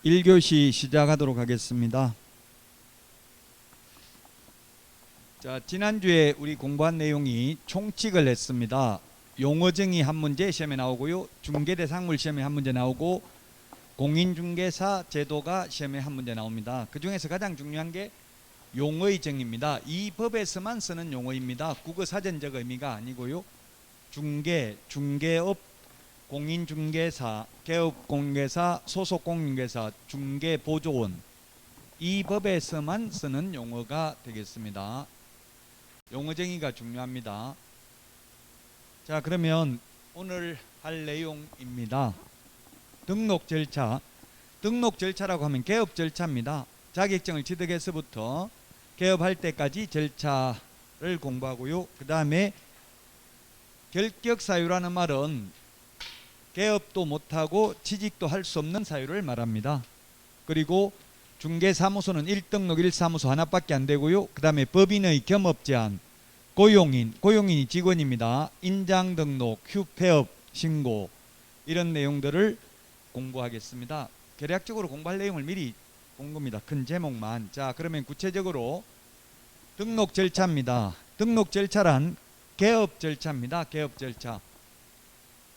1교시 시작하도록 하겠습니다. 자, 지난주에 우리 공부한 내용이 총칙을 했습니다. 용어정의 한 문제 시험에 나오고요. 중개대상물 시험에 한 문제 나오고 공인중개사 제도가 시험에 한 문제 나옵니다. 그 중에서 가장 중요한 게 용어의 정의입니다. 이 법에서만 쓰는 용어입니다. 국어사전적 의미가 아니고요. 중개, 중개업, 공인중개사, 개업공개사, 소속공인중개사, 중개보조원, 이 법에서만 쓰는 용어가 되겠습니다. 용어 정의가 중요합니다. 자, 그러면 오늘 할 내용입니다. 등록 절차. 등록 절차라고 하면 개업 절차입니다. 자격증을 취득해서부터 개업할 때까지 절차를 공부하고요. 그 다음에 결격 사유라는 말은 개업도 못하고 취직도 할 수 없는 사유를 말합니다. 그리고 중개사무소는 1등록 1사무소 하나밖에 안 되고요. 그 다음에 법인의 겸업제한, 고용인이 직원입니다. 인장등록, 휴폐업 신고, 이런 내용들을 공부하겠습니다. 개략적으로 공부할 내용을 미리 본 겁니다. 큰 제목만. 자, 그러면 구체적으로 등록 절차입니다. 등록 절차란 개업 절차입니다. 개업 절차.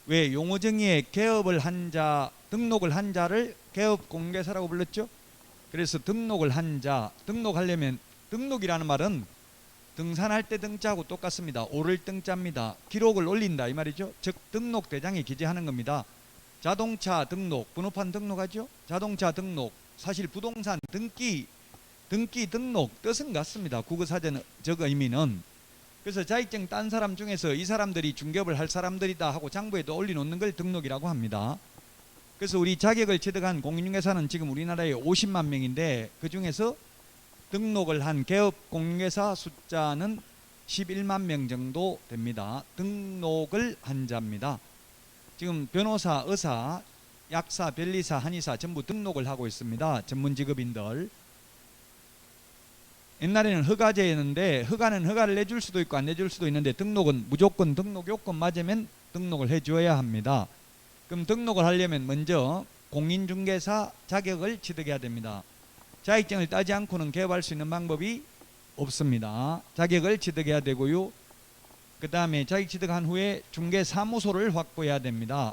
왜 용어 정의에 개업을 한 자, 등록을 한 자를 개업공개사라고 불렀죠? 그래서 등록을 한 자, 등록하려면, 등록이라는 말은 등산할 때 등자하고 똑같습니다. 오를 등자입니다. 기록을 올린다 이 말이죠. 즉 등록 대장에 기재하는 겁니다. 자동차 등록, 번호판 등록하죠? 자동차 등록, 사실 부동산 등기 등록 뜻은 같습니다. 국어사전적 의미는. 그래서 자격증 딴 사람 중에서 이 사람들이 중개업을 할 사람들이다 하고 장부에도 올려놓는 걸 등록이라고 합니다. 그래서 우리 자격을 취득한 공인중개사는 지금 우리나라에 50만 명인데 그 중에서 등록을 한 개업 공인중개사 숫자는 11만 명 정도 됩니다. 등록을 한 자입니다. 지금 변호사, 의사, 약사, 변리사, 한의사 전부 등록을 하고 있습니다. 전문 직업인들. 옛날에는 허가제였는데 허가는 허가를 내줄 수도 있고 안 내줄 수도 있는데 등록은 무조건 등록 요건 맞으면 등록을 해줘야 합니다. 그럼 등록을 하려면 먼저 공인중개사 자격을 취득해야 됩니다. 자격증을 따지 않고는 개업할 수 있는 방법이 없습니다. 자격을 취득해야 되고요. 그 다음에 자격 취득한 후에 중개사무소를 확보해야 됩니다.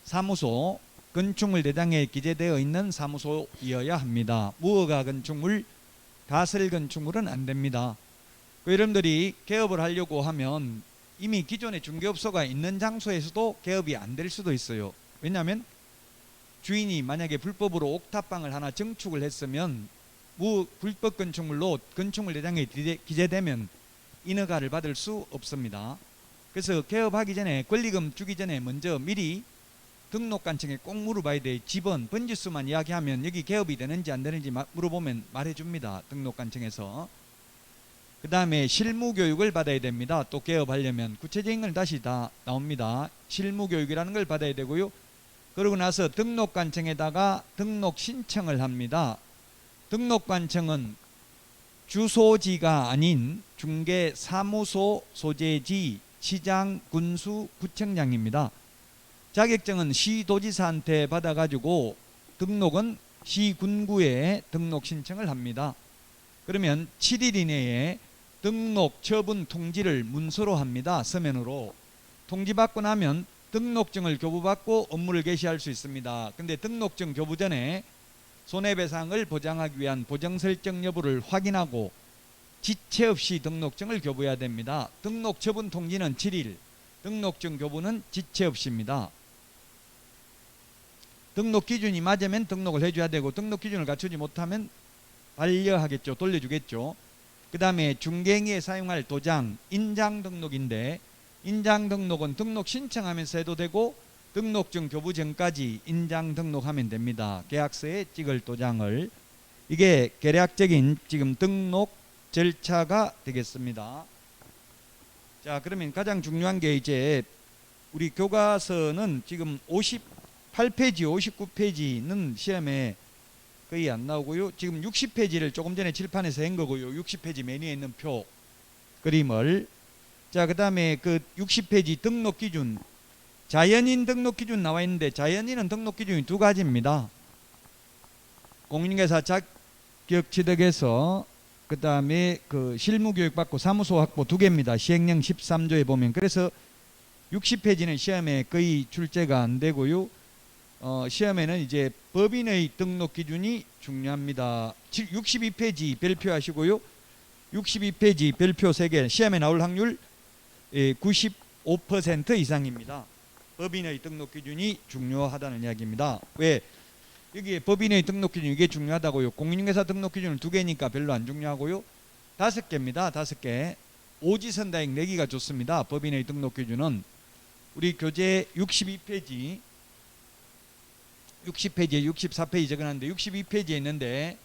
사무소, 건축물 대장에 기재되어 있는 사무소이어야 합니다. 무허가 건축물, 가설 건축물은 안 됩니다. 여러분들이 개업을 하려고 하면 이미 기존에 중개업소가 있는 장소에서도 개업이 안 될 수도 있어요. 왜냐하면 주인이 만약에 불법으로 옥탑방을 하나 증축을 했으면 불법 건축물로 건축물 대장에 기재되면 인허가를 받을 수 없습니다. 그래서 개업하기 전에 권리금 주기 전에 먼저 미리 등록관청에 꼭 물어봐야 돼. 집원, 번지수만 이야기하면 여기 개업이 되는지 안 되는지 물어보면 말해줍니다. 등록관청에서. 그 다음에 실무교육을 받아야 됩니다. 또 개업하려면 구체적인 건 다시 다 나옵니다. 실무교육이라는 걸 받아야 되고요. 그러고 나서 등록관청에다가 등록 신청을 합니다. 등록관청은 주소지가 아닌 중개사무소 소재지 시장, 군수, 구청장입니다. 자격증은 시도지사한테 받아가지고 등록은 시군구에 등록 신청을 합니다. 그러면 7일 이내에 등록 처분 통지를 문서로 합니다. 서면으로. 통지받고 나면 등록증을 교부받고 업무를 개시할 수 있습니다. 근데 등록증 교부 전에 손해배상을 보장하기 위한 보정설정 여부를 확인하고 지체 없이 등록증을 교부해야 됩니다. 등록 처분 통지는 7일, 등록증 교부는 지체 없이입니다. 등록 기준이 맞으면 등록을 해줘야 되고 등록 기준을 갖추지 못하면 반려하겠죠. 돌려주겠죠. 그 다음에 중개행위에 사용할 도장, 인장 등록인데 인장 등록은 등록 신청하면서 해도 되고 등록증 교부 전까지 인장 등록하면 됩니다. 계약서에 찍을 도장을. 이게 개략적인 지금 등록 절차가 되겠습니다. 자, 그러면 가장 중요한 게 이제 우리 교과서는 지금 58페이지, 59페이지는 시험에 거의 안 나오고요. 지금 60페이지를 조금 전에 칠판에서 한 거고요. 60페이지 메뉴에 있는 표 그림을. 자, 그 다음에 그 60페이지 등록 기준, 자연인 등록 기준 나와 있는데 자연인은 등록 기준이 두 가지입니다. 공인중개사 자격 취득해서 그 다음에 그 실무 교육 받고 사무소 확보 2개입니다. 시행령 13조에 보면. 그래서 60페이지는 시험에 거의 출제가 안 되고요. 시험에는 이제 법인의 등록 기준이 중요합니다. 62페이지 별표하시고요. 62페이지 별표 3개 시험에 나올 확률 95% 이상입니다. 법인의 등록 기준이 중요하다는 이야기입니다. 왜? 여기에 법인의 등록 기준 이게 중요하다고요. 공인중개사 등록 기준은 2개니까 별로 안 중요하고요. 5개입니다. 5개. 오지선다액 내기가 좋습니다. 법인의 등록 기준은 우리 교재 62페이지 60페이지에 64페이지 적어놨는데 62페이지에 있는데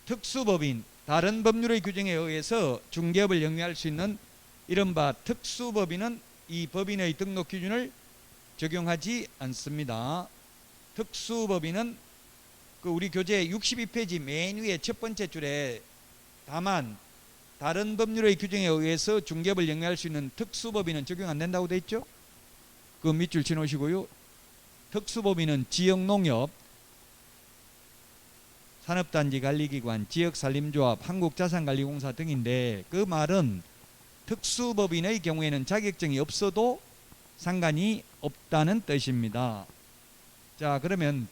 특수법인 다른 법률의 규정에 의해서 중개업을 영위할 수 있는 이른바 특수법인은 이 법인의 등록 기준을 적용하지 않습니다. 특수법인은 그 우리 교재 62페이지 맨 위에 첫 번째 줄에 다만 다른 법률의 규정에 의해서 중개업을 영위할 수 있는 특수법인은 적용 안 된다고 돼 있죠? 그 밑줄 치놓으시고요. 특수법인은 지역농협, 산업단지관리기관, 지역산림조합, 한국자산관리공사 등인데 그 말은 특수법인의 경우에는 자격증이 없어도 상관이 없다는 뜻입니다. 자, 그러면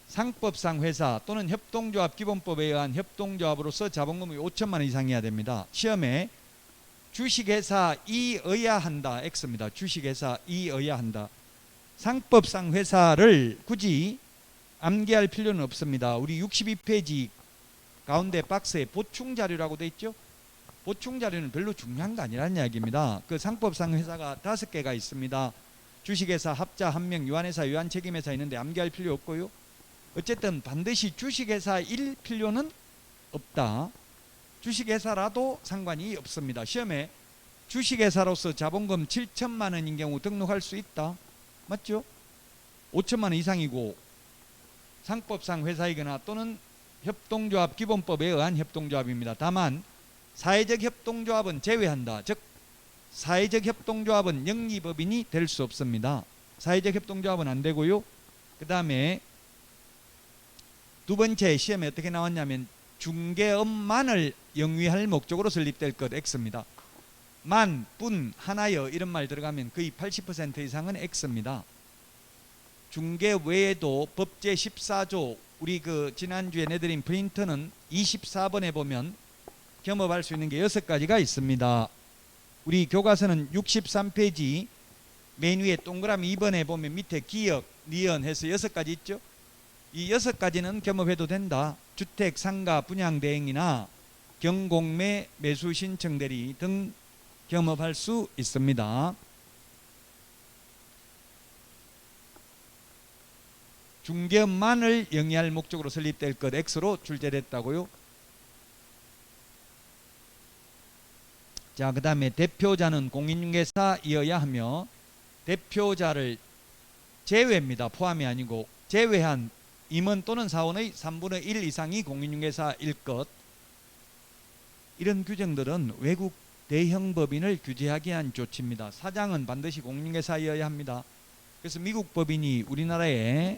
상법상 회사 또는 협동조합 기본법에 의한 협동조합으로서 자본금이 5천만 원 이상이어야 됩니다. 시험에 주식회사이어야 한다. X입니다. 주식회사이어야 한다. 상법상 회사를 굳이 암기할 필요는 없습니다. 우리 62페이지 가운데 박스에 보충 자료라고 돼 있죠. 보충 자료는 별로 중요한 거 아니라는 이야기입니다. 그 상법상 회사가 5개가 있습니다. 주식회사, 합자, 한명, 유한회사, 유한책임회사 있는데 암기할 필요 없고요. 어쨌든 반드시 주식회사일 필요는 없다. 주식회사라도 상관이 없습니다. 시험에 주식회사로서 자본금 7천만 원인 경우 등록할 수 있다. 맞죠? 5천만 원 이상이고 상법상 회사이거나 또는 협동조합 기본법에 의한 협동조합입니다. 다만 사회적 협동조합은 제외한다. 즉 사회적 협동조합은 영리법인이 될 수 없습니다. 사회적 협동조합은 안 되고요. 그 다음에 두 번째 시험에 어떻게 나왔냐면 중개업만을 영위할 목적으로 설립될 것 X입니다. 만, 뿐, 하나여 이런 말 들어가면 거의 80% 이상은 X입니다. 중개 외에도 법제 14조 우리 그 지난주에 내드린 프린터는 24번에 보면 겸업할 수 있는 게 6가지가 있습니다. 우리 교과서는 63페이지 맨 위에 동그라미 2번에 보면 밑에 기역, 니은 해서 6가지 있죠. 이 6가지는 겸업해도 된다. 주택, 상가, 분양 대행이나 경공매, 매수 신청 대리 등 겸업할 수 있습니다. 중개업만을 영위할 목적으로 설립될 것 X로 출제됐다고요. 자, 그 다음에 대표자는 공인중개사이어야 하며 대표자를 제외입니다. 포함이 아니고 제외한 임원 또는 사원의 3분의 1 이상이 공인중개사일 것. 이런 규정들은 외국 대형 법인을 규제하기 위한 조치입니다. 사장은 반드시 공인중개사이어야 합니다. 그래서 미국 법인이 우리나라에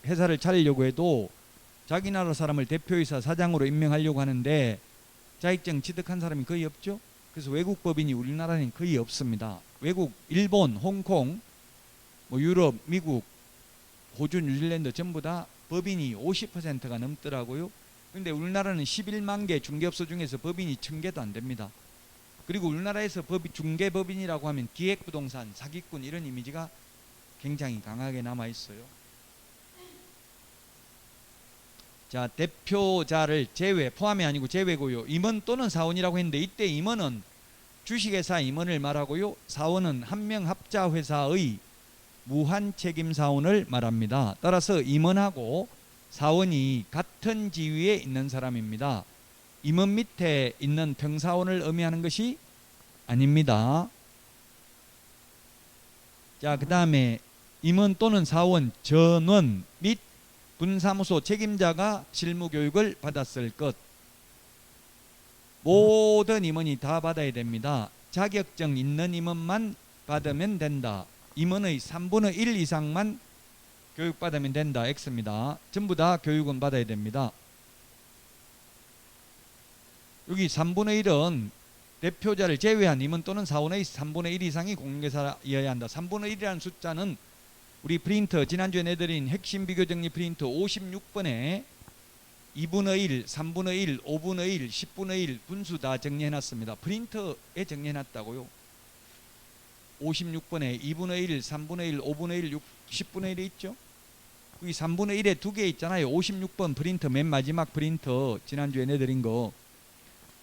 회사를 차리려고 해도 자기 나라 사람을 대표이사 사장으로 임명하려고 하는데 자격증 취득한 사람이 거의 없죠. 그래서 외국 법인이 우리나라는 거의 없습니다. 외국, 일본, 홍콩, 뭐 유럽, 미국, 호주, 뉴질랜드 전부 다 법인이 50%가 넘더라고요. 그런데 우리나라는 11만 개 중개업소 중에서 법인이 1000개도 안 됩니다. 그리고 우리나라에서 중개법인이라고 하면 기획부동산, 사기꾼 이런 이미지가 굉장히 강하게 남아 있어요. 자, 대표자를 제외, 포함이 아니고 제외고요. 임원 또는 사원이라고 했는데 이때 임원은 주식회사 임원을 말하고요. 사원은 한명합자회사의 무한책임사원을 말합니다. 따라서 임원하고 사원이 같은 지위에 있는 사람입니다. 임원 밑에 있는 평사원을 의미하는 것이 아닙니다. 자, 그 다음에 임원 또는 사원 전원 및 분사무소 책임자가 실무교육을 받았을 것. 모든 임원이 다 받아야 됩니다. 자격증 있는 임원만 받으면 된다. 임원의 3분의 1 이상만 교육받으면 된다. X입니다. 전부 다 교육은 받아야 됩니다. 여기 3분의 1은 대표자를 제외한 임원 또는 사원의 3분의 1 이상이 공인중개사여야 한다. 3분의 1이라는 숫자는 우리 프린터 지난주에 내드린 핵심 비교정리 프린터 56번에 2분의 1, 3분의 1, 5분의 1, 10분의 1 분수 다 정리해놨습니다. 프린터에 정리해놨다고요. 56번에 2분의 1, 3분의 1, 5분의 1, 10분의 1이 있죠. 여기 3분의 1에 두 개 있잖아요. 56번 프린터 맨 마지막 프린터 지난주에 내드린 거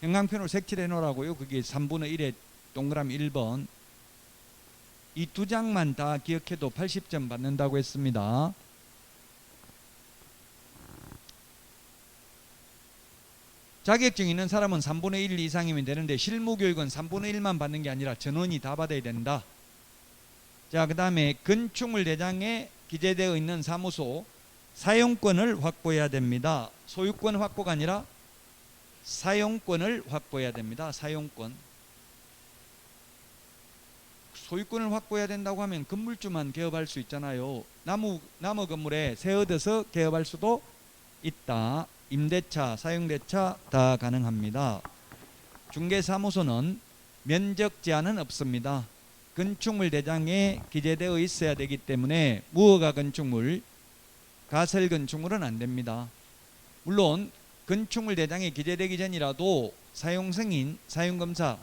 형광펜으로 색칠해 놓으라고요. 그게 3분의 1에 동그라미 1번. 이 두 장만 다 기억해도 80점 받는다고 했습니다. 자격증 있는 사람은 3분의 1 이상이면 되는데 실무교육은 3분의 1만 받는 게 아니라 전원이 다 받아야 된다. 자, 그 다음에 건축물 대장에 기재되어 있는 사무소 사용권을 확보해야 됩니다. 소유권 확보가 아니라 사용권을 확보해야 됩니다. 사용권. 소유권을 확보해야 된다고 하면 건물주만 개업할 수 있잖아요. 나무 건물에 세 얻어서 개업할 수도 있다. 임대차, 사용대차 다 가능합니다. 중개사무소는 면적 제한은 없습니다. 건축물 대장에 기재되어 있어야 되기 때문에 무허가 건축물, 가설 건축물은 안 됩니다. 물론 건축물 대장에 기재되기 전이라도 사용승인, 사용검사,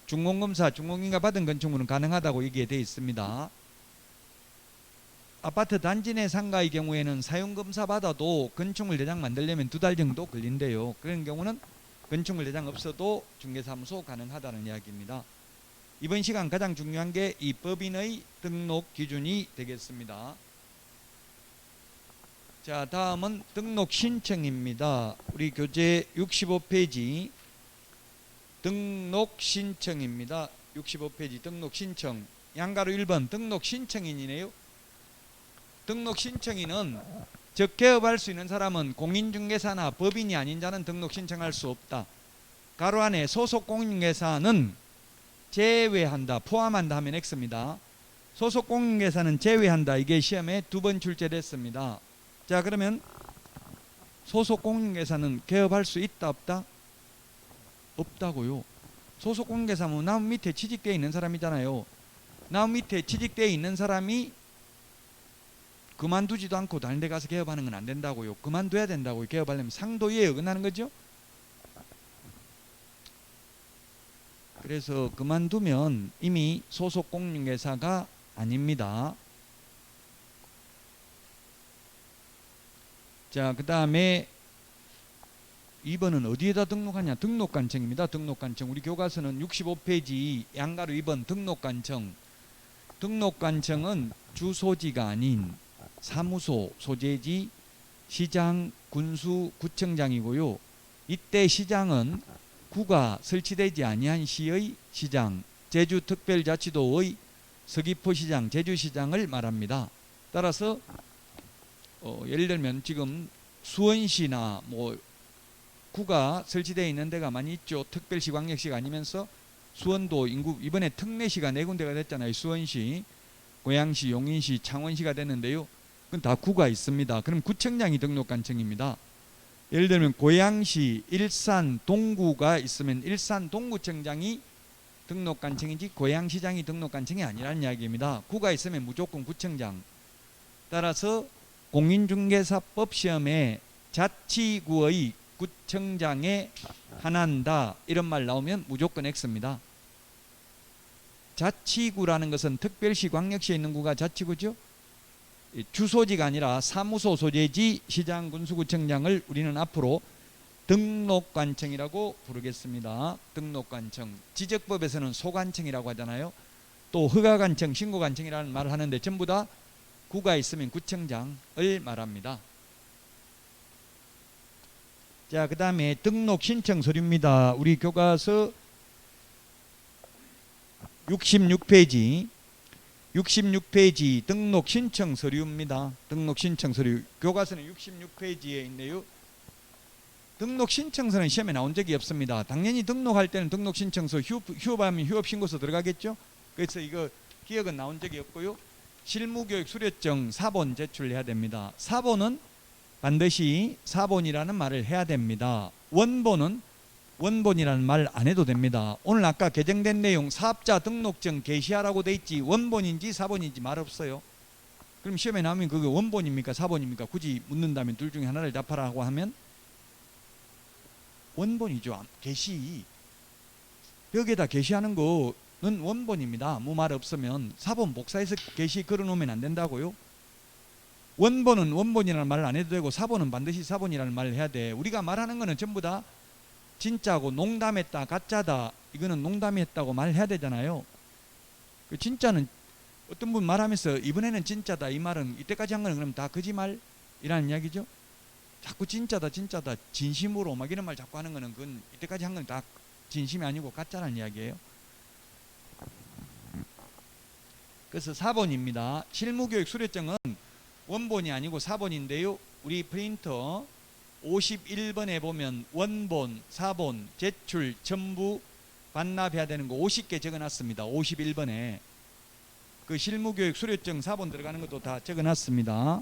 준공검사, 준공인가 받은 건축물은 가능하다고 얘기가 되어 있습니다. 아파트 단지 내 상가의 경우에는 사용검사 받아도 건축물 대장 만들려면 2달 정도 걸린대요. 그런 경우는 건축물 대장 없어도 중개사무소 가능하다는 이야기입니다. 이번 시간 가장 중요한 게 이 법인의 등록 기준이 되겠습니다. 자, 다음은 등록 신청입니다. 우리 교재 65페이지 등록 신청입니다. 65페이지 등록 신청. 양가로 1번 등록 신청인이네요. 등록 신청인은 즉 개업할 수 있는 사람은 공인중개사나 법인이 아닌 자는 등록 신청할 수 없다. 가로 안에 소속 공인중개사는 제외한다. 포함한다 하면 X입니다. 소속 공인중개사는 제외한다. 이게 시험에 2번 출제됐습니다. 자, 그러면 소속 공인중개사는 개업할 수 있다 없다? 없다고요. 소속 공인중개사는 나무 밑에 취직되어 있는 사람이잖아요. 나무 밑에 취직되어 있는 사람이 그만두지도 않고 다른 데 가서 개업하는 건 안 된다고요. 그만둬야 된다고요. 개업하려면 상도위에 어긋나는 거죠. 그래서 그만두면 이미 소속 공인중개사가 아닙니다. 자, 그 다음에 2번은 어디에다 등록하냐? 등록관청입니다. 등록관청. 우리 교과서는 65페이지 양가로 2번 등록관청. 등록관청은 주소지가 아닌 사무소, 소재지, 시장, 군수, 구청장이고요. 이때 시장은 구가 설치되지 아니한 시의 시장, 제주특별자치도의 서귀포시장, 제주시장을 말합니다. 따라서 예를 들면 지금 수원시나 뭐 구가 설치되어 있는 데가 많이 있죠. 특별시, 광역시가 아니면서 수원도 인구 이번에 특례시가 4군데가 됐잖아요. 수원시, 고양시, 용인시, 창원시가 됐는데요. 그건 다 구가 있습니다. 그럼 구청장이 등록관청입니다. 예를 들면 고양시, 일산, 동구가 있으면 일산 동구청장이 등록관청이지 고양시장이 등록관청이 아니라는 이야기입니다. 구가 있으면 무조건 구청장. 따라서 공인중개사법 시험에 자치구의 구청장에 한한다 이런 말 나오면 무조건 X입니다. 자치구라는 것은 특별시, 광역시에 있는 구가 자치구죠. 주소지가 아니라 사무소, 소재지, 시장, 군수구청장을 우리는 앞으로 등록관청이라고 부르겠습니다. 등록관청. 지적법에서는 소관청이라고 하잖아요. 또 허가관청, 신고관청이라는 말을 하는데 전부 다 구가 있으면 구청장을 말합니다. 자, 그 다음에 등록 신청 서류입니다. 우리 교과서 66페이지 등록 신청 서류입니다. 등록 신청 서류. 교과서는 66페이지에 있네요. 등록 신청서는 시험에 나온 적이 없습니다. 당연히 등록할 때는 등록 신청서, 휴업하면 휴업 신고서 들어가겠죠. 그래서 이거 기억은 나온 적이 없고요. 실무교육 수료증 사본 제출해야 됩니다. 사본은 반드시 사본이라는 말을 해야 됩니다. 원본은 원본이라는 말 안 해도 됩니다. 오늘 아까 개정된 내용 사업자 등록증 게시하라고 돼 있지 원본인지 사본인지 말 없어요. 그럼 시험에 나오면 그게 원본입니까 사본입니까? 굳이 묻는다면 둘 중에 하나를 답하라고 하면 원본이죠. 게시 벽에다 게시하는 거는 원본입니다. 아무 말 없으면 사본 복사해서 게시 걸어놓으면 안 된다고요. 원본은 원본이라는 말을 안 해도 되고 사본은 반드시 사본이라는 말을 해야 돼. 우리가 말하는 거는 전부 다 진짜고 농담했다 가짜다 이거는 농담했다고 말해야 되잖아요. 그 진짜는 어떤 분 말하면서 이번에는 진짜다 이 말은 이때까지 한 거는 그럼 다 거짓말이라는 이야기죠. 자꾸 진짜다 진짜다 진심으로 막 이런 말 자꾸 하는 거는 그건 이때까지 한 건 다 진심이 아니고 가짜라는 이야기예요. 그래서 4번입니다. 실무교육 수료증은 원본이 아니고 4번인데요. 우리 프린터 51번에 보면 원본, 4본, 제출, 첨부, 반납해야 되는 거 50개 적어놨습니다. 51번에 그 실무교육 수료증 4번 들어가는 것도 다 적어놨습니다.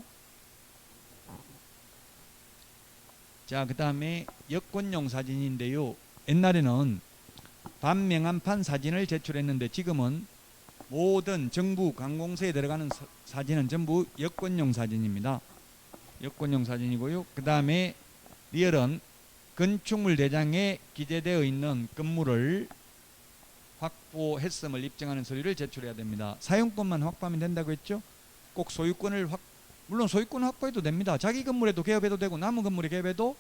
자, 그 다음에 여권용 사진인데요. 옛날에는 반명함판 사진을 제출했는데 지금은 모든 정부 관공서에 들어가는 사진은 전부 여권용 사진입니다. 여권용 사진이고요. 그 다음에 리얼은 건축물 대장에 기재되어 있는 건물을 확보했음을 입증하는 서류를 제출해야 됩니다. 사용권만 확보하면 된다고 했죠. 꼭 소유권을 물론 소유권 확보해도 됩니다. 자기 건물에도 개업해도 되고 남은 건물에 개업해도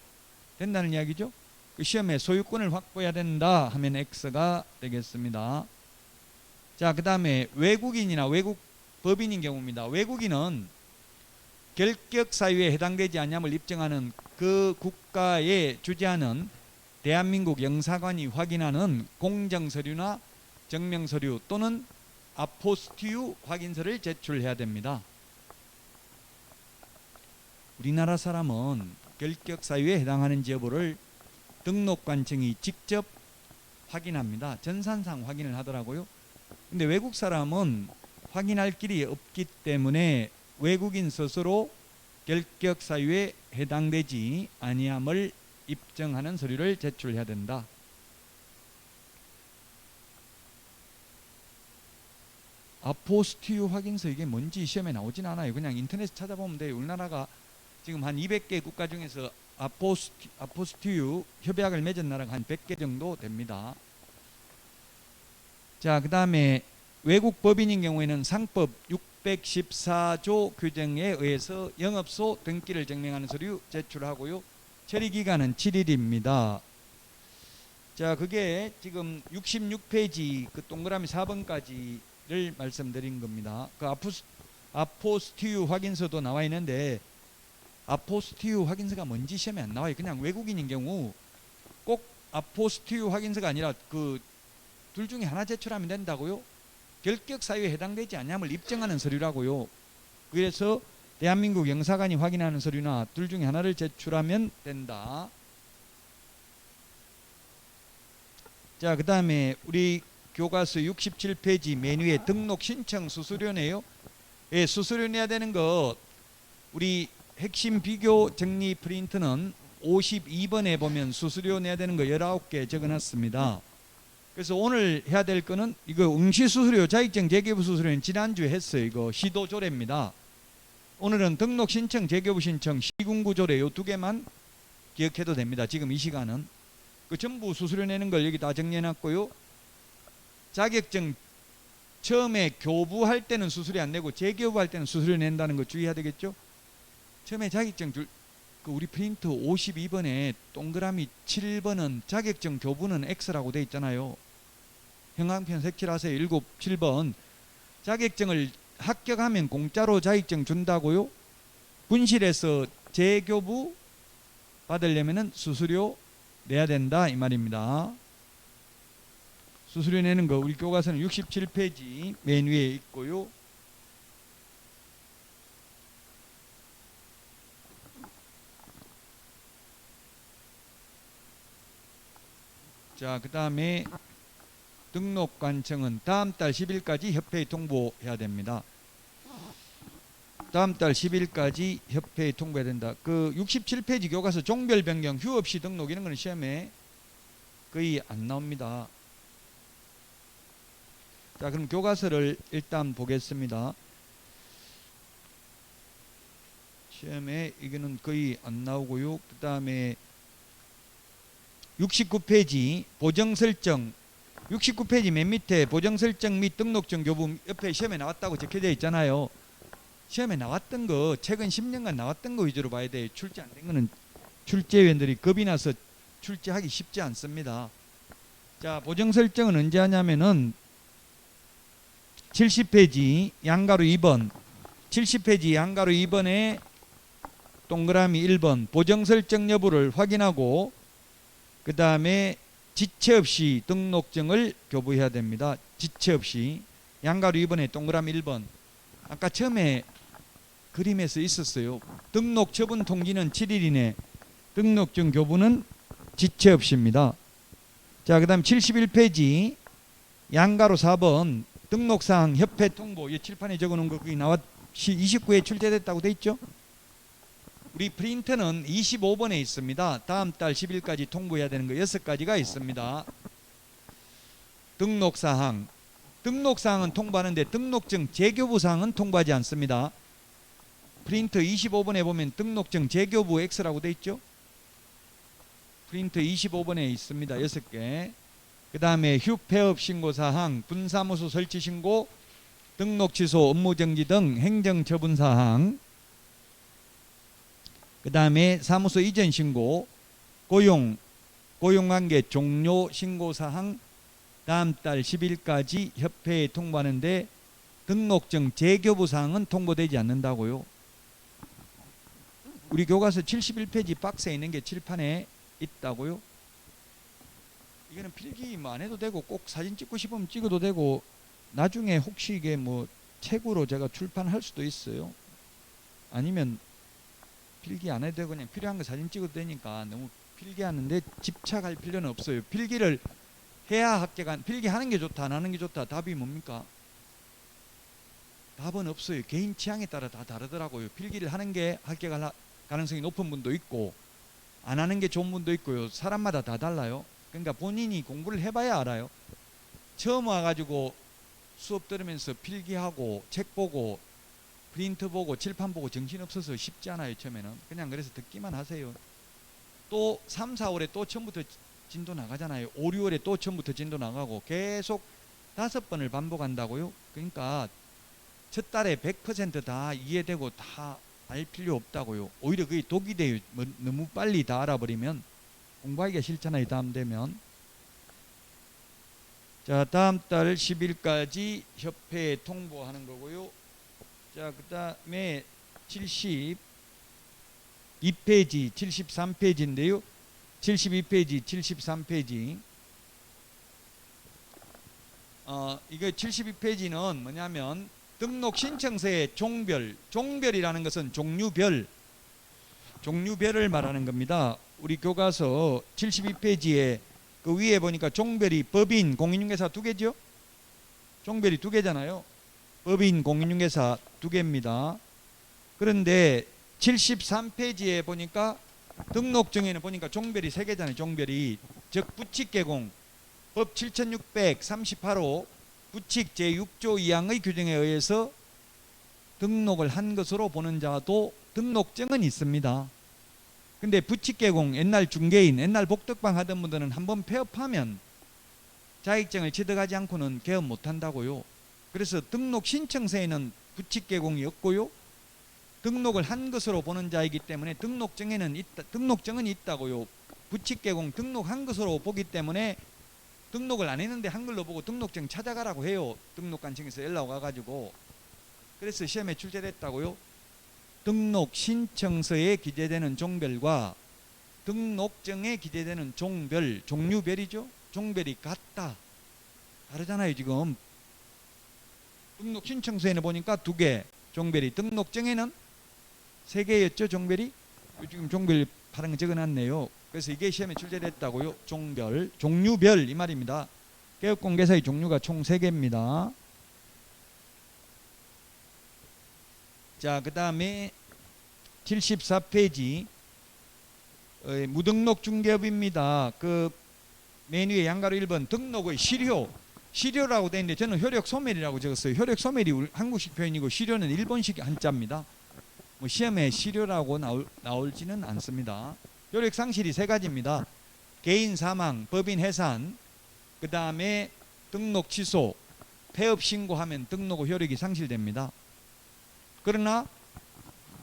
된다는 이야기죠. 그 시험에 소유권을 확보해야 된다 하면 X가 되겠습니다. 자, 그 다음에 외국인이나 외국 법인인 경우입니다. 외국인은 결격 사유에 해당되지 않냐를 입증하는 그 국가에 주재하는 대한민국 영사관이 확인하는 공정서류나 증명서류 또는 아포스티유 확인서를 제출해야 됩니다. 우리나라 사람은 결격 사유에 해당하는지 여부를 등록관청이 직접 확인합니다. 전산상 확인을 하더라고요. 근데 외국 사람은 확인할 길이 없기 때문에 외국인 스스로 결격 사유에 해당되지 아니함을 입증하는 서류를 제출해야 된다. 아포스티유 확인서 이게 뭔지 시험에 나오진 않아요. 그냥 인터넷 찾아보면 돼요. 우리나라가 지금 한 200개 국가 중에서 아포스티유 협약을 맺은 나라가 한 100개 정도 됩니다. 자, 그 다음에 외국 법인인 경우에는 상법 614조 규정에 의해서 영업소 등기를 증명하는 서류 제출하고요. 처리기간은 7일입니다. 자, 그게 지금 66페이지 그 동그라미 4번까지를 말씀드린 겁니다. 그 아포스티유 확인서도 나와 있는데 아포스티유 확인서가 뭔지 시험에 안 나와요. 그냥 외국인인 경우 꼭 아포스티유 확인서가 아니라 그 둘 중에 하나 제출하면 된다고요. 결격 사유에 해당되지 않냐를 입증하는 서류라고요. 그래서 대한민국 영사관이 확인하는 서류나 둘 중에 하나를 제출하면 된다. 자, 그 다음에 우리 교과서 67페이지 메뉴에 등록 신청 수수료네요. 예, 수수료 내야 되는 거 우리 핵심 비교 정리 프린트는 52번에 보면 수수료 내야 되는 거 19개 적어놨습니다. 그래서 오늘 해야 될 거는 이거 응시 수수료, 자격증 재개부 수수료는 지난주에 했어요. 이거 시도 조례입니다. 오늘은 등록 신청, 재개부 신청, 시군구 조례 요 두 개만 기억해도 됩니다. 지금 이 시간은 그 전부 수수료 내는 걸 여기 다 정리해놨고요. 자격증 처음에 교부할 때는 수수료 안 내고 재교부할 때는 수수료 낸다는 거 주의해야 되겠죠. 처음에 자격증 그 우리 프린트 52번에 동그라미 7번은 자격증 교부는 X라고 돼 있잖아요. 형광펜 색칠하세요. 7번 자격증을 합격하면 공짜로 자격증 준다고요. 분실해서 재교부 받으려면 수수료 내야 된다 이 말입니다. 수수료 내는 거 우리 교과서는 67페이지 맨 위에 있고요. 자, 그 다음에 등록관청은 다음 달 10일까지 협회에 통보해야 됩니다. 다음 달 10일까지 협회에 통보해야 된다. 그 67페이지 교과서 종별 변경 휴 없이 등록 이런 거는 시험에 거의 안 나옵니다. 자, 그럼 교과서를 일단 보겠습니다. 시험에 이거는 거의 안 나오고요. 그 다음에 69페이지 보정 설정, 69페이지 맨 밑에 보정 설정 및 등록증 교부 옆에 시험에 나왔다고 적혀져 있잖아요. 시험에 나왔던 거, 최근 10년간 나왔던 거 위주로 봐야 돼요. 출제 안 된 거는 출제위원들이 겁이 나서 출제하기 쉽지 않습니다. 자, 보정 설정은 언제 하냐면은 70페이지 양가로 2번, 70페이지 양가로 2번에 동그라미 1번 보정 설정 여부를 확인하고 그 다음에 지체 없이 등록증을 교부해야 됩니다. 지체 없이 양가로 2번에 동그라미 1번 아까 처음에 그림에서 있었어요. 등록 처분 통지는 7일 이내, 등록증 교부는 지체 없이입니다. 자, 그 다음 71페이지 양가로 4번 등록사항 협회 통보, 이 칠판에 적어놓은 거 거기 나와 29회 출제됐다고 돼 있죠. 우리 프린터는 25번에 있습니다. 다음 달 10일까지 통보해야 되는 거 6가지가 있습니다. 등록사항, 등록사항은 통보하는데 등록증 재교부 사항은 통보하지 않습니다. 프린터 25번에 보면 등록증 재교부 X라고 돼 있죠. 프린터 25번에 있습니다. 6개. 그 다음에 휴 폐업 신고 사항, 분사무소 설치 신고, 등록 취소, 업무 정지 등 행정 처분 사항, 그 다음에 사무소 이전 신고, 고용관계 종료 신고 사항, 다음 달 10일까지 협회에 통보하는데 등록증 재교부 사항은 통보되지 않는다고요. 우리 교과서 71페이지 박스에 있는 게 칠판에 있다고요. 이거는 필기 뭐 안 해도 되고 꼭 사진 찍고 싶으면 찍어도 되고 나중에 혹시 이게 뭐 책으로 제가 출판할 수도 있어요. 아니면 필기 안 해도 되고 그냥 필요한 거 사진 찍어도 되니까 너무 필기하는데 집착할 필요는 없어요. 필기를 해야 합격한, 필기하는 게 좋다 안 하는 게 좋다 답이 뭡니까? 답은 없어요. 개인 취향에 따라 다 다르더라고요. 필기를 하는 게 합격할 가능성이 높은 분도 있고 안 하는 게 좋은 분도 있고요. 사람마다 다 달라요. 그러니까 본인이 공부를 해봐야 알아요. 처음 와가지고 수업 들으면서 필기하고 책 보고 프린트 보고 칠판 보고 정신없어서 쉽지 않아요. 처음에는 그냥 그래서 듣기만 하세요. 또 3, 4월에 또 처음부터 진도 나가잖아요. 5, 6월에 또 처음부터 진도 나가고 계속 5번을 반복한다고요. 그러니까 첫 달에 100% 다 이해되고 다 알 필요 없다고요. 오히려 그게 독이 돼요. 너무 빨리 다 알아버리면 공부하기가 싫잖아요. 다음 되면. 자, 다음 달 10일까지 협회에 통보하는 거고요. 자, 그 다음에 72페이지 73페이지인데요 72페이지 73페이지 이거 72페이지는 뭐냐면 등록 신청서의 종별이라는 것은 종류별을 말하는 겁니다. 우리 교과서 72페이지에 그 위에 보니까 종별이 법인, 공인중개사 2개죠? 종별이 2개잖아요. 법인, 공인중개사 2개입니다. 그런데 73페이지에 보니까 등록증에는 보니까 종별이 3개잖아요. 종별이. 즉 부칙개공 법 7638호 부칙 제6조 2항의 규정에 의해서 등록을 한 것으로 보는 자도 등록증은 있습니다. 근데 부칙개공 옛날 중개인, 옛날 복덕방 하던 분들은 한번 폐업하면 자격증을 취득하지 않고는 개업 못한다고요. 그래서 등록 신청서에는 부칙개공이 없고요. 등록을 한 것으로 보는 자이기 때문에 등록증은 있다고요. 부칙개공 등록한 것으로 보기 때문에 등록을 안 했는데 한글로 보고 등록증 찾아가라고 해요. 등록관청에서 연락 와가지고. 그래서 시험에 출제됐다고요. 등록 신청서에 기재되는 종별과 등록증에 기재되는 종별, 종류별이죠. 종별이 같다. 다르잖아요. 지금 등록 신청서에는 보니까 2개 종별이, 등록증에는 3개였죠. 종별이. 지금 종별 파란 거 적어놨네요. 그래서 이게 시험에 출제됐다고요. 종별, 종류별 이 말입니다. 개업공개사의 종류가 총 3개입니다. 자, 그 다음에 74페이지 무등록 중개업입니다. 그 메뉴의 양가로 1번 등록의 시료라고 되어 있는데 저는 효력 소멸이라고 적었어요. 효력 소멸이 한국식 표현이고 시료는 일본식 한자입니다. 뭐 시험에 시료라고 나올지는 않습니다. 효력 상실이 세 가지입니다. 개인 사망, 법인 해산, 그 다음에 등록 취소, 폐업 신고하면 등록 후 효력이 상실됩니다. 그러나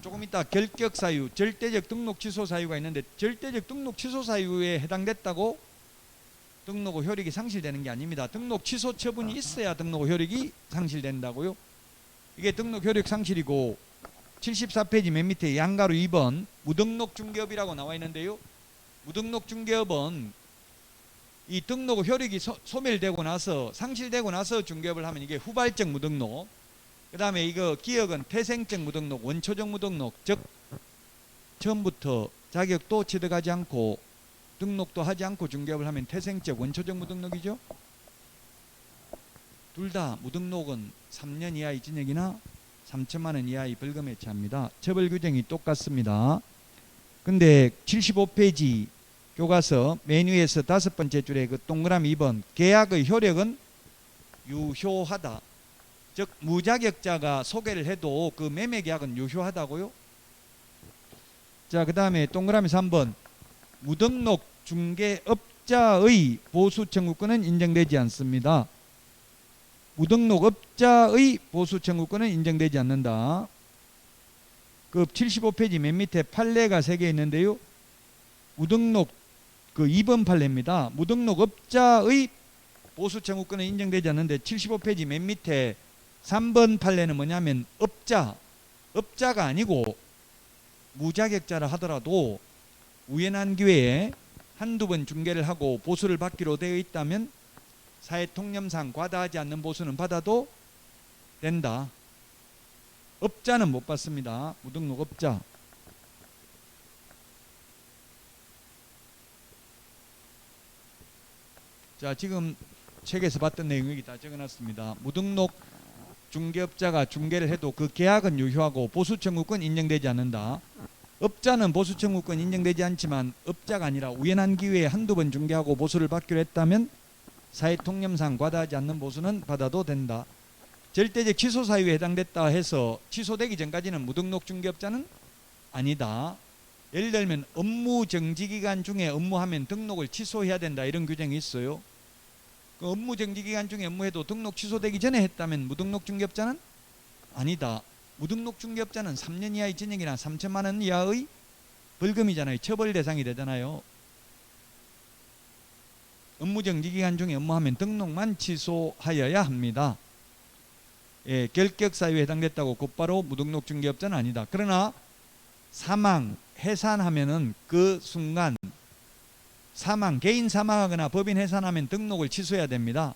조금 이따 결격 사유, 절대적 등록 취소 사유가 있는데 절대적 등록 취소 사유에 해당됐다고 등록 후 효력이 상실되는 게 아닙니다. 등록 취소 처분이 있어야 등록 후 효력이 상실된다고요. 이게 등록 효력 상실이고 74페이지 맨 밑에 양가로 2번 무등록 중개업이라고 나와 있는데요. 무등록 중개업은 이 등록 후 효력이 소멸되고 나서 상실되고 나서 중개업을 하면 이게 후발적 무등록, 그 다음에 이거 기억은 태생적 무등록, 원초적 무등록, 즉 처음부터 자격도 취득하지 않고 등록도 하지 않고 중개업을 하면 태생적 원초적 무등록이죠. 둘 다 무등록은 3년 이하의 징역이나 3천만 원 이하의 벌금에 처합니다. 처벌 규정이 똑같습니다. 근데 75페이지 교과서 메뉴에서 5번째 줄에 그 동그라미 2번 계약의 효력은 유효하다. 즉 무자격자가 소개를 해도 그 매매 계약은 유효하다고요. 자, 그 다음에 동그라미 3번 무등록 중개업자의 보수 청구권은 인정되지 않습니다. 무등록업자의 보수 청구권은 인정되지 않는다. 그 75페이지 맨 밑에 판례가 3개 있는데요. 무등록 그 2번 판례입니다. 무등록업자의 보수 청구권은 인정되지 않는데 75페이지 맨 밑에 3번 판례는 뭐냐면 업자가 아니고 무자격자라 하더라도 우연한 기회에 한두 번 중개를 하고 보수를 받기로 되어 있다면 사회통념상 과다하지 않는 보수는 받아도 된다. 업자는 못 받습니다. 무등록업자. 자, 지금 책에서 봤던 내용 여기 다 적어놨습니다. 무등록 중개업자가 중개를 해도 그 계약은 유효하고 보수 청구권 인정되지 않는다. 업자는 보수 청구권 인정되지 않지만 업자가 아니라 우연한 기회에 한두 번 중개하고 보수를 받기로 했다면 사회통념상 과다하지 않는 보수는 받아도 된다. 절대적 취소 사유에 해당됐다 해서 취소되기 전까지는 무등록 중개업자는 아니다. 예를 들면 업무 정지기간 중에 업무하면 등록을 취소해야 된다 이런 규정이 있어요. 그 업무 정지기간 중에 업무해도 등록 취소되기 전에 했다면 무등록 중개업자는 아니다. 무등록 중개업자는 3년 이하의 징역이나 3천만 원 이하의 벌금이잖아요. 처벌 대상이 되잖아요. 업무 정지 기간 중에 업무하면 등록만 취소하여야 합니다. 예, 결격 사유에 해당됐다고 곧바로 무등록 중개업자는 아니다. 그러나 사망, 해산하면은 그 순간 개인 사망하거나 법인 해산하면 등록을 취소해야 됩니다.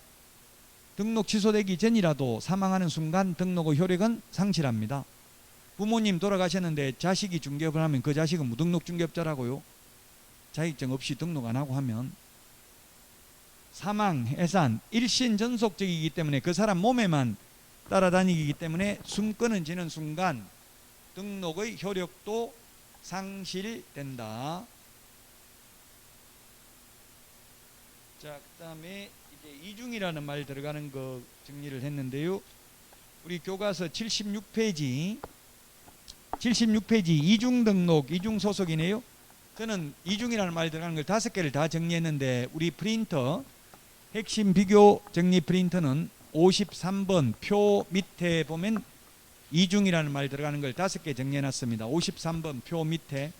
등록 취소되기 전이라도 사망하는 순간 등록의 효력은 상실합니다. 부모님 돌아가셨는데 자식이 중개업을 하면 그 자식은 무등록 중개업자라고요. 자격증 없이 등록 안 하고 하면 사망, 해산, 일신 전속적이기 때문에 그 사람 몸에만 따라다니기 때문에 숨 끊어지는 순간 등록의 효력도 상실된다. 자, 그 다음에 이제 이중이라는 말 들어가는 거 정리를 했는데요. 우리 교과서 76페이지 이중 등록, 이중 소속이네요. 저는 이중이라는 말 들어가는 걸 5개를 다 정리했는데 우리 프린터 핵심 비교 정리 프린터는 53번 표 밑에 보면 이중이라는 말 들어가는 걸 5개 정리해놨습니다. 53번 표 밑에.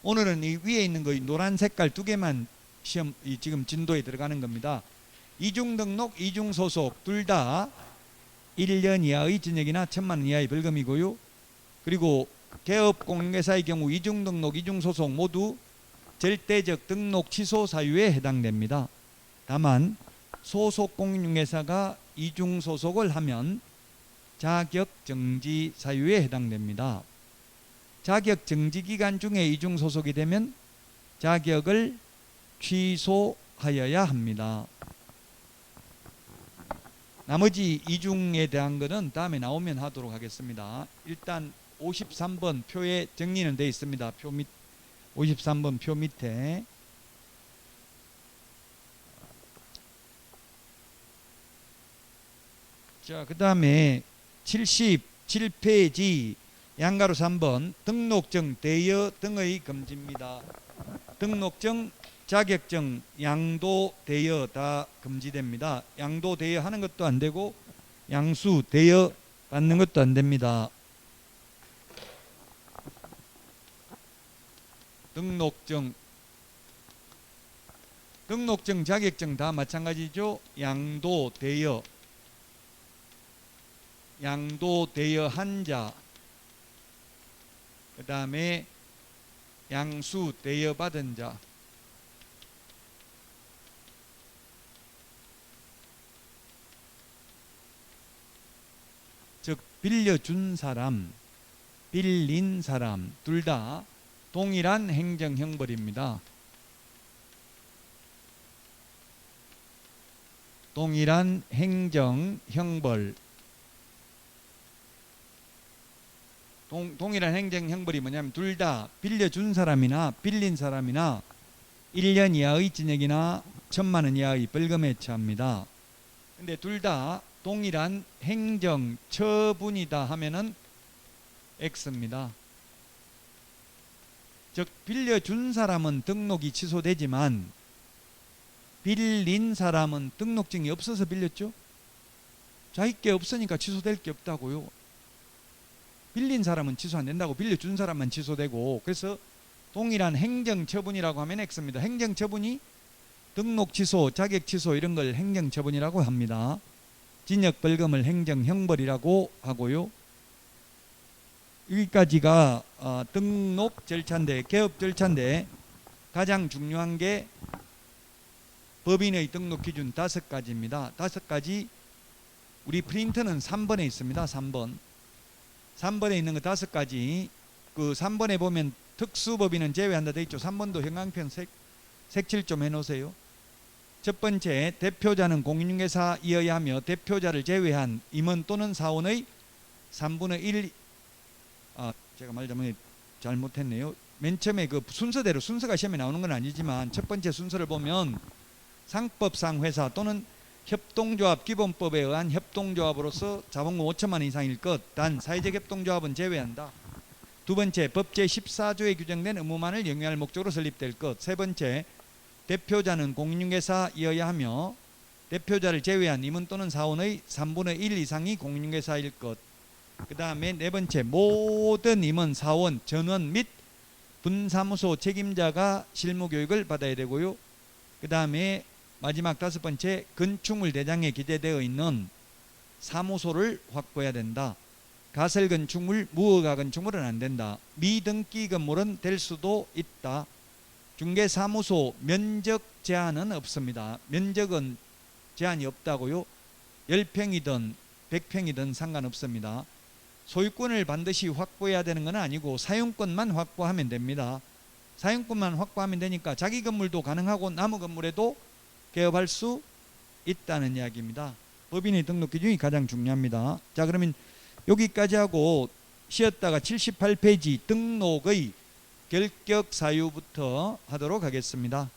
오늘은 이 위에 있는 거 노란 색깔 2개만 시험 지금 진도에 들어가는 겁니다. 이중 등록, 이중 소속 둘 다 1년 이하의 징역이나 1,000만 원 이하의 벌금이고요. 그리고 개업 공인중개사의 경우 이중 등록, 이중 소속 모두 절대적 등록 취소 사유에 해당됩니다. 다만 소속 공인중개사가 이중 소속을 하면 자격 정지 사유에 해당됩니다. 자격 정지 기간 중에 이중 소속이 되면 자격을 취소하여야 합니다. 나머지 이중에 대한 거는 다음에 나오면 하도록 하겠습니다. 일단 53번 표에 정리는 되어 있습니다. 53번 표 밑에. 자, 그 다음에 77페이지 양가로 3번 등록증 대여 등의 금지입니다. 등록증, 자격증, 양도, 대여 다 금지됩니다. 양도, 대여 하는 것도 안 되고 양수, 대여 받는 것도 안 됩니다. 등록증, 자격증 다 마찬가지죠. 양도, 대여, 대여 자, 그 다음에 양수, 대여 받은 자. 즉 빌려준 사람, 빌린 사람 둘 다 동일한 행정형벌입니다. 동일한 행정형벌. 동일한 행정형벌이 뭐냐면 둘 다 빌려준 사람이나 빌린 사람이나 1년 이하의 징역이나 1,000만 원 이하의 벌금에 처합니다. 근데 둘 다 동일한 행정처분이다 하면은 X입니다. 즉 빌려준 사람은 등록이 취소되지만 빌린 사람은 등록증이 없어서 빌렸죠. 자기 게 없으니까 취소될 게 없다고요. 빌린 사람은 취소 안 된다고, 빌려준 사람만 취소되고. 그래서 동일한 행정처분이라고 하면 X입니다. 행정처분이 등록 취소, 자격 취소 이런 걸 행정처분이라고 합니다. 징역 벌금을 행정형벌이라고 하고요. 여기까지가 등록 절차인데, 개업 절차인데 가장 중요한 게 법인의 등록 기준 5가지입니다. 5가지. 우리 프린트는 3번에 있습니다. 3번에 있는 거 5가지. 그 3번에 보면 특수법인은 제외한다 되어 있죠. 3번도 형광펜 색칠 좀 해놓으세요. 첫 번째, 대표자는 공인중개사이어야 하며 대표자를 제외한 임원 또는 사원의 3분의 1. 제가 말하자면 잘못했네요. 맨 처음에 그 순서대로, 순서가 시험에 나오는 건 아니지만 첫 번째 순서를 보면 상법상 회사 또는 협동조합 기본법에 의한 협동조합으로서 자본금 5천만 원 이상일 것, 단 사회적 협동조합은 제외한다. 두 번째, 법 제14조에 규정된 의무만을 영위할 목적으로 설립될 것. 세 번째, 대표자는 공인중개사이어야 하며 대표자를 제외한 임원 또는 사원의 3분의 1 이상이 공인중개사일 것. 그 다음에 네 번째, 모든 임원, 사원, 전원 및 분사무소 책임자가 실무교육을 받아야 되고요. 그 다음에 마지막 5번째, 건축물 대장에 기재되어 있는 사무소를 확보해야 된다. 가설 건축물, 무허가 건축물은 안 된다. 미등기 건물은 될 수도 있다. 중개사무소 면적 제한은 없습니다. 면적은 제한이 없다고요. 10평이든 100평이든 상관없습니다. 소유권을 반드시 확보해야 되는 건 아니고 사용권만 확보하면 됩니다. 사용권만 확보하면 되니까 자기 건물도 가능하고 남의 건물에도 개업할 수 있다는 이야기입니다. 법인의 등록 기준이 가장 중요합니다. 자, 그러면 여기까지 하고 쉬었다가 78페이지 등록의 결격 사유부터 하도록 하겠습니다.